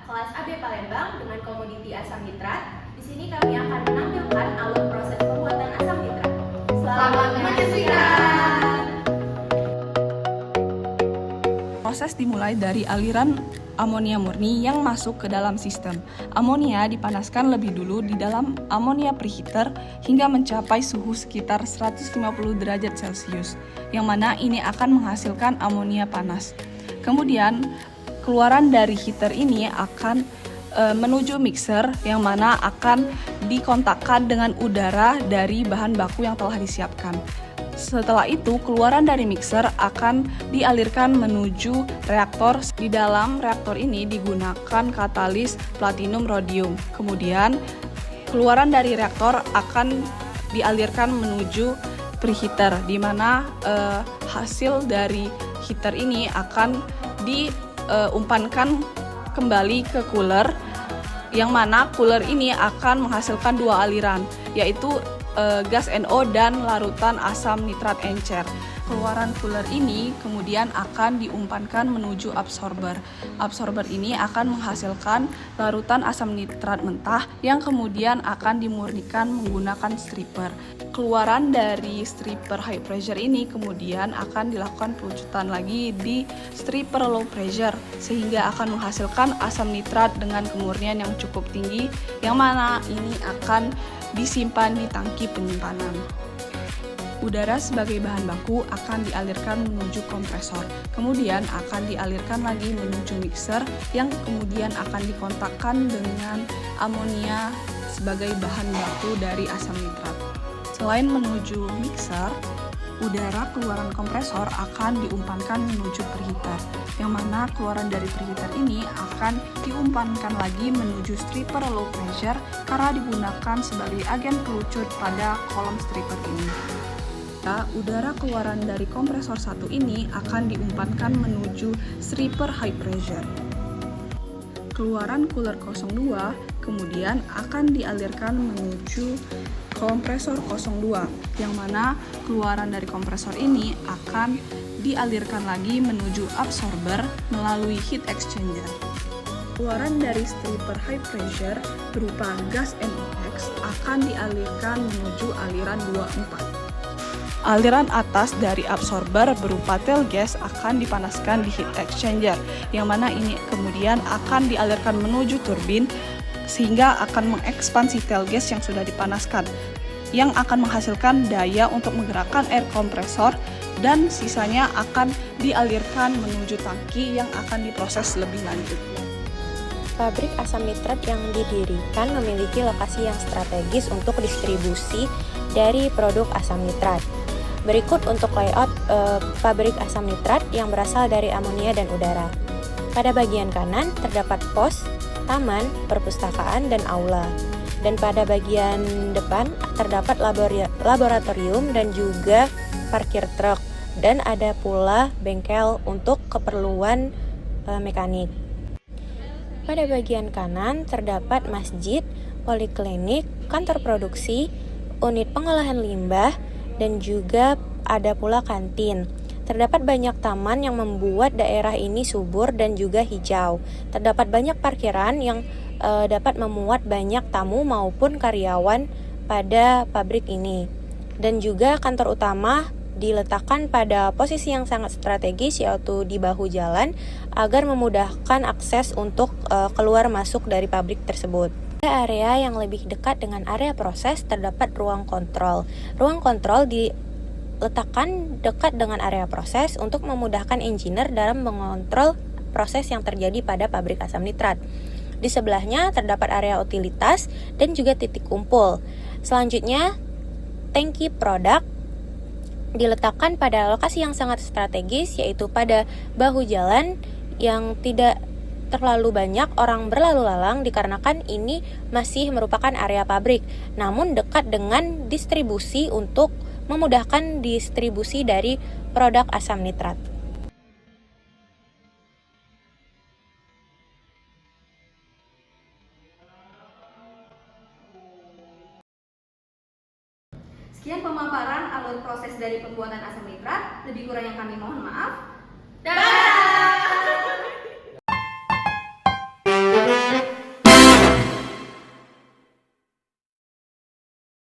kelas AB Palembang dengan komoditi asam nitrat. Di sini kami akan menampilkan alur proses pembuatan asam nitrat. Selamat menyaksikan. Proses dimulai dari aliran amonia murni yang masuk ke dalam sistem. Amonia dipanaskan lebih dulu di dalam amonia preheater hingga mencapai suhu sekitar 150 derajat Celcius, yang mana ini akan menghasilkan amonia panas. Kemudian, keluaran dari heater ini akan menuju mixer yang mana akan dikontakkan dengan udara dari bahan baku yang telah disiapkan. Setelah itu, keluaran dari mixer akan dialirkan menuju reaktor. Di dalam reaktor ini digunakan katalis platinum rhodium. Kemudian, keluaran dari reaktor akan dialirkan menuju preheater, di mana hasil dari heater ini akan diumpankan kembali ke cooler, yang mana cooler ini akan menghasilkan dua aliran, yaitu gas NO dan larutan asam nitrat encer. Keluaran cooler ini kemudian akan diumpankan menuju absorber. Absorber ini akan menghasilkan larutan asam nitrat mentah yang kemudian akan dimurnikan menggunakan stripper. Keluaran dari stripper high pressure ini kemudian akan dilakukan pelucutan lagi di stripper low pressure sehingga akan menghasilkan asam nitrat dengan kemurnian yang cukup tinggi, yang mana ini akan disimpan di tangki penyimpanan. Udara sebagai bahan baku akan dialirkan menuju kompresor, kemudian akan dialirkan lagi menuju mixer yang kemudian akan dikontakkan dengan amonia sebagai bahan baku dari asam nitrat. Selain menuju mixer, udara keluaran kompresor akan diumpankan menuju preheater, yang mana keluaran dari preheater ini akan diumpankan lagi menuju stripper low pressure karena digunakan sebagai agen pelucut pada kolom stripper ini. Udara keluaran dari kompresor 1 ini akan diumpankan menuju stripper high pressure. Keluaran cooler 02 kemudian akan dialirkan menuju kompresor 02, yang mana keluaran dari kompresor ini akan dialirkan lagi menuju absorber melalui heat exchanger. Keluaran dari stripper high pressure berupa gas NOx akan dialirkan menuju aliran 24. Aliran atas dari absorber berupa tail gas akan dipanaskan di heat exchanger, yang mana ini kemudian akan dialirkan menuju turbin sehingga akan mengekspansi tail gas yang sudah dipanaskan, yang akan menghasilkan daya untuk menggerakkan air kompresor, dan sisanya akan dialirkan menuju tangki yang akan diproses lebih lanjut. Pabrik asam nitrat yang didirikan memiliki lokasi yang strategis untuk distribusi dari produk asam nitrat. Berikut untuk layout pabrik asam nitrat yang berasal dari amonia dan udara. Pada bagian kanan terdapat pos, taman, perpustakaan, dan aula. Dan pada bagian depan terdapat laboratorium dan juga parkir truk. Dan ada pula bengkel untuk keperluan mekanik. Pada bagian kanan terdapat masjid, poliklinik, kantor produksi, unit pengolahan limbah, dan juga ada pula kantin. Terdapat banyak taman yang membuat daerah ini subur dan juga hijau. Terdapat banyak parkiran yang dapat memuat banyak tamu maupun karyawan pada pabrik ini. Dan juga kantor utama diletakkan pada posisi yang sangat strategis, yaitu di bahu jalan agar memudahkan akses untuk keluar masuk dari pabrik tersebut. Pada area yang lebih dekat dengan area proses terdapat ruang kontrol. Ruang kontrol diletakkan dekat dengan area proses untuk memudahkan engineer dalam mengontrol proses yang terjadi pada pabrik asam nitrat. Di sebelahnya terdapat area utilitas dan juga titik kumpul. Selanjutnya, tangki produk diletakkan pada lokasi yang sangat strategis, yaitu pada bahu jalan yang tidak terlalu banyak orang berlalu lalang dikarenakan ini masih merupakan area pabrik, namun dekat dengan distribusi untuk memudahkan distribusi dari produk asam nitrat. Sekian pemaparan alur proses dari pembuatan asam nitrat. Lebih kurangnya kami mohon maaf.